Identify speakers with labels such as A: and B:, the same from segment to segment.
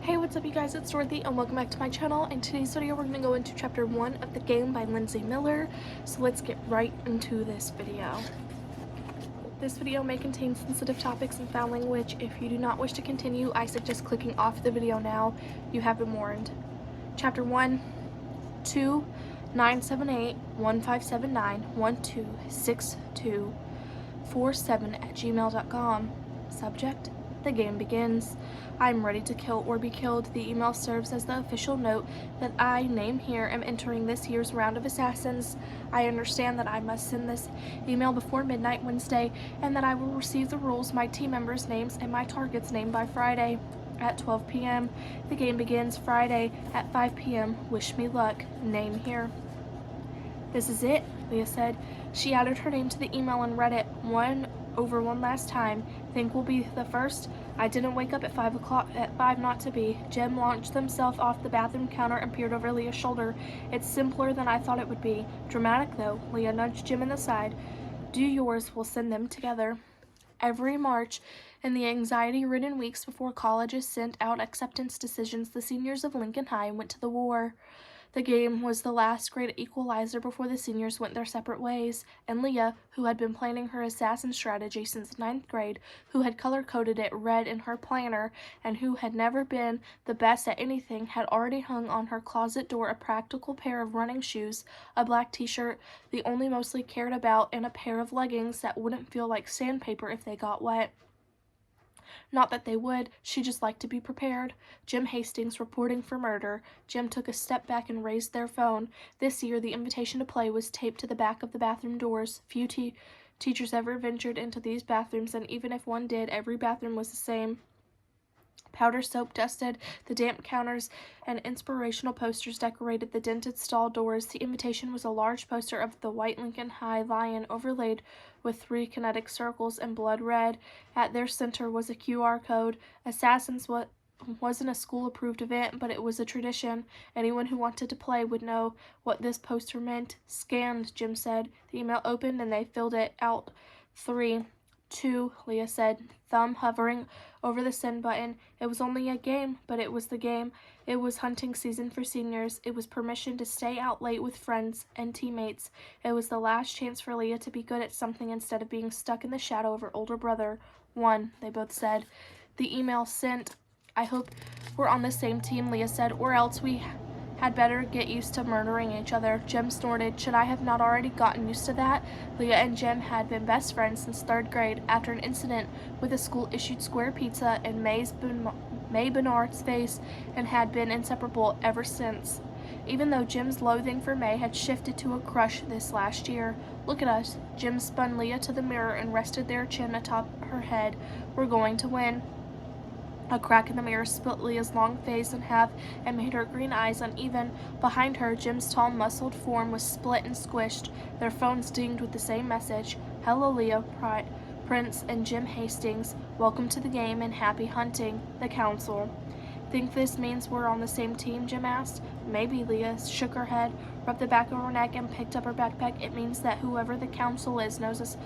A: Hey, what's up you guys, it's Dorothy and welcome back to my channel. In today's video we're going to go into chapter 1 of the game by Lindsay Miller, so let's get right into this video. This video may contain sensitive topics and foul language. If you do not wish to continue, I suggest clicking off the video now. You have been warned. Chapter 1, 2-978-1579-126247@gmail.com. Subject: the game begins. I'm ready to kill or be killed. The email serves as the official note that I, name here, am entering this year's round of assassins. I understand that I must send this email before midnight Wednesday, and that I will receive the rules, my team members' names, and my target's name by Friday at 12 p.m. The game begins Friday at 5 p.m. Wish me luck. Name here. This is it, Leah said. She added her name to the email and read it one last time. Think we'll be the first? I didn't wake up at 5 not to be. Jim launched himself off the bathroom counter and peered over Leah's shoulder. It's simpler than I thought it would be. Dramatic though. Leah nudged Jim in the side. Do yours, we'll send them together. Every March, in the anxiety-ridden weeks before colleges sent out acceptance decisions, the seniors of Lincoln High went to the war. The game was the last great equalizer before the seniors went their separate ways, and Leah, who had been planning her assassin strategy since 9th grade, who had color-coded it red in her planner, and who had never been the best at anything, had already hung on her closet door a practical pair of running shoes, a black t-shirt, the only mostly cared about, and a pair of leggings that wouldn't feel like sandpaper if they got wet. Not that they would, she just liked to be prepared. Jim Hastings reporting for murder. Jim took a step back and raised their phone. This year, the invitation to play was taped to the back of the bathroom doors. Few teachers ever ventured into these bathrooms, and even if one did, every bathroom was the same. Powder soap dusted the damp counters, and inspirational posters decorated the dented stall doors. The invitation was a large poster of the white Lincoln High lion overlaid with 3 kinetic circles in blood red. At their center was a QR code. Assassins wasn't a school-approved event, but it was a tradition. Anyone who wanted to play would know what this poster meant. Scanned, Jim said. The email opened and they filled it out. 3, 2, Leah said, thumb hovering over the send button. It was only a game, but it was the game. It was hunting season for seniors. It was permission to stay out late with friends and teammates. It was the last chance for Leah to be good at something instead of being stuck in the shadow of her older brother. 1, they both said. The email sent. I hope we're on the same team, Leah said, or else we had better get used to murdering each other. Jim snorted. Should I have not already gotten used to that? Leah and Jim had been best friends since 3rd grade after an incident with a school-issued square pizza in May Bernard's face, and had been inseparable ever since. Even though Jim's loathing for May had shifted to a crush this last year. Look at us. Jim spun Leah to the mirror and rested their chin atop her head. We're going to win. A crack in the mirror split Leah's long face in half and made her green eyes uneven. Behind her, Jim's tall, muscled form was split and squished. Their phones dinged with the same message. Hello, Leah, Prince, and Jim Hastings. Welcome to the game and happy hunting. The Council. Think this means we're on the same team? Jim asked. Maybe. Leah shook her head, rubbed the back of her neck, and picked up her backpack. It means that whoever the Council is knows us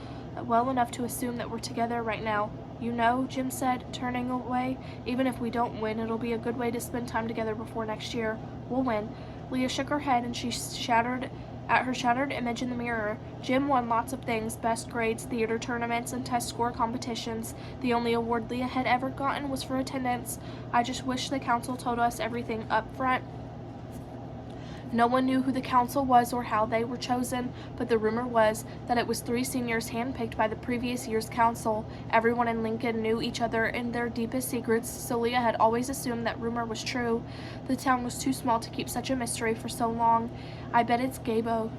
A: well enough to assume that we're together right now. You know, Jim said, turning away. Even if we don't win, it'll be a good way to spend time together before next year. We'll win. Leah shook her head and she shattered at her shattered image in the mirror. Jim won lots of things, best grades, theater tournaments, and test score competitions. The only award Leah had ever gotten was for attendance. I just wish the Council told us everything up front. No one knew who the Council was or how they were chosen, but the rumor was that it was 3 seniors handpicked by the previous year's Council. Everyone in Lincoln knew each other in their deepest secrets, so Leah had always assumed that rumor was true. The town was too small to keep such a mystery for so long. I bet it's Gabo,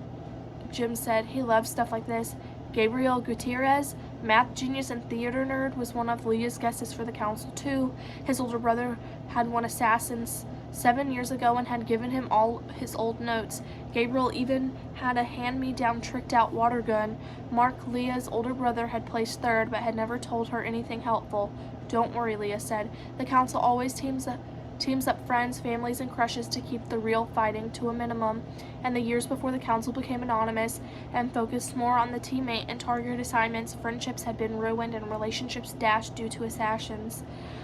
A: Jim said. He loves stuff like this. Gabriel Gutierrez, math genius and theater nerd, was one of Leah's guesses for the Council too. His older brother had won Assassins 7 years ago and had given him all his old notes. Gabriel even had a hand-me-down tricked-out water gun. Mark, Leah's older brother, had placed 3rd but had never told her anything helpful. Don't worry, Leah said. The Council always teams up friends, families, and crushes to keep the real fighting to a minimum. And the years before the Council became anonymous and focused more on the teammate and target assignments, friendships had been ruined and relationships dashed due to assassins.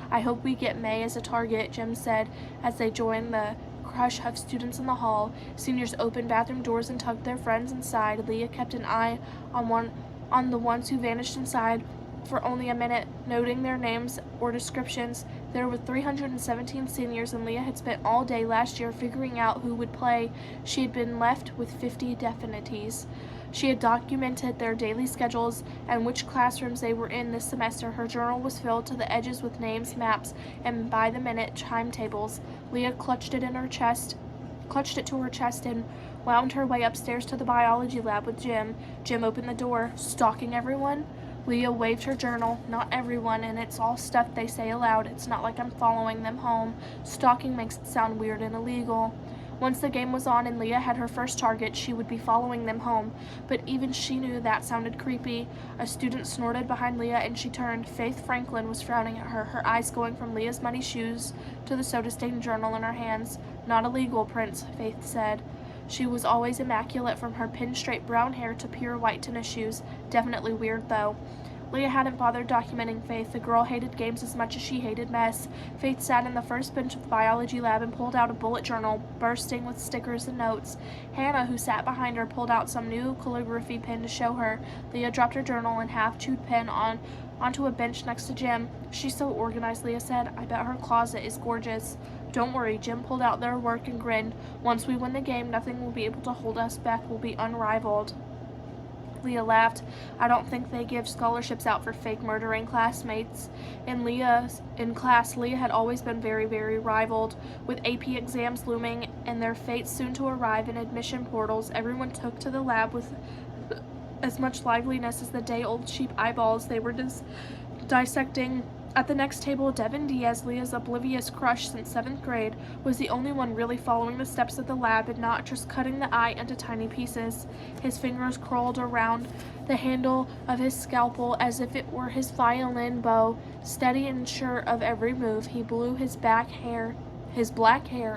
A: I hope we get May as a target, Jim said as they joined the crush of students in the hall. Seniors opened bathroom doors and tugged their friends inside. Leah kept an eye on the ones who vanished inside for only a minute, noting their names or descriptions. There were 317 seniors, and Leah had spent all day last year figuring out who would play. She had been left with 50 definities. She had documented their daily schedules and which classrooms they were in this semester. Her journal was filled to the edges with names, maps, and by-the-minute timetables. Leah clutched it to her chest and wound her way upstairs to the biology lab with Jim. Jim opened the door. Stalking everyone? Leah waved her journal. Not everyone, and it's all stuff they say aloud. It's not like I'm following them home. Stalking makes it sound weird and illegal. Once the game was on and Leah had her first target, she would be following them home. But even she knew that sounded creepy. A student snorted behind Leah and she turned. Faith Franklin was frowning at her, her eyes going from Leah's muddy shoes to the soda-stained journal in her hands. Not illegal, Prince, Faith said. She was always immaculate from her pin-straight brown hair to pure white tennis shoes. Definitely weird, though. Leah hadn't bothered documenting Faith. The girl hated games as much as she hated mess. Faith sat in the first bench of the biology lab and pulled out a bullet journal, bursting with stickers and notes. Hannah, who sat behind her, pulled out some new calligraphy pen to show her. Leah dropped her journal and half-chewed pen onto a bench next to Jim. She's so organized, Leah said. I bet her closet is gorgeous. Don't worry, Jim pulled out their work and grinned. Once we win the game, nothing will be able to hold us back. We'll be unrivaled. Leah laughed. I don't think they give scholarships out for fake murdering classmates. In class, Leah had always been very, very rivaled. With AP exams looming and their fates soon to arrive in admission portals, everyone took to the lab with as much liveliness as the day-old sheep eyeballs they were dissecting. At the next table, Devin Diaz, Leah's oblivious crush since 7th grade, was the only one really following the steps of the lab and not just cutting the eye into tiny pieces. His fingers curled around the handle of his scalpel as if it were his violin bow. Steady and sure of every move, he blew his black hair,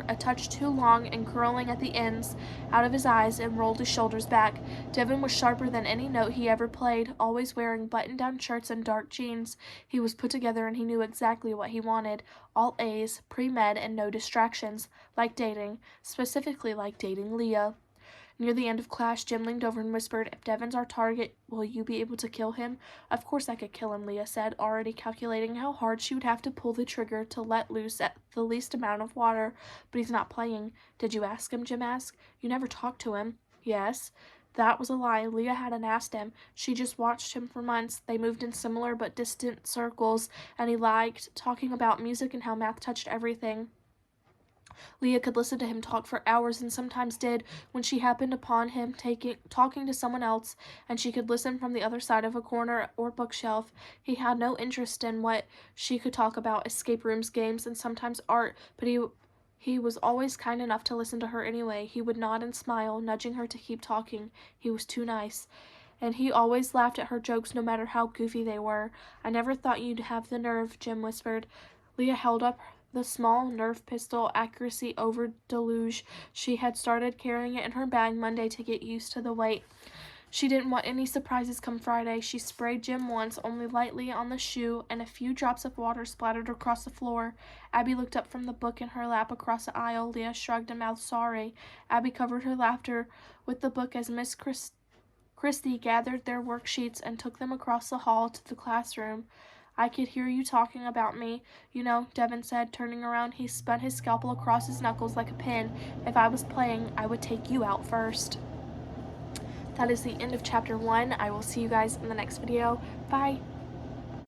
A: a touch too long and curling at the ends, out of his eyes and rolled his shoulders back. Devin was sharper than any note he ever played, always wearing button-down shirts and dark jeans. He was put together and he knew exactly what he wanted. All A's, pre-med, and no distractions. Like dating. Specifically like dating Leah. Near the end of class, Jim leaned over and whispered, If Devin's our target, will you be able to kill him? Of course I could kill him, Leah said, already calculating how hard she would have to pull the trigger to let loose at the least amount of water. But he's not playing. Did you ask him? Jim asked. You never talked to him. Yes. That was a lie. Leah hadn't asked him. She just watched him for months. They moved in similar but distant circles, and he liked talking about music and how math touched everything. Leah could listen to him talk for hours and sometimes did when she happened upon him talking to someone else, and she could listen from the other side of a corner or bookshelf. He had no interest in what she could talk about, escape rooms, games, and sometimes art, but he was always kind enough to listen to her anyway. He would nod and smile, nudging her to keep talking. He was too nice. And he always laughed at her jokes no matter how goofy they were. I never thought you'd have the nerve, Jim whispered. Leah held up the small Nerf pistol, accuracy over deluge. She had started carrying it in her bag Monday to get used to the weight. She didn't want any surprises come Friday. She sprayed Jim once, only lightly on the shoe, and a few drops of water splattered across the floor. Abby looked up from the book in her lap across the aisle. Leah shrugged and mouthed sorry. Abby covered her laughter with the book as Miss Christie gathered their worksheets and took them across the hall to the classroom. I could hear you talking about me, you know, Devin said, turning around. He spun his scalpel across his knuckles like a pin. If I was playing, I would take you out first. That is the end of chapter 1. I will see you guys in the next video. Bye.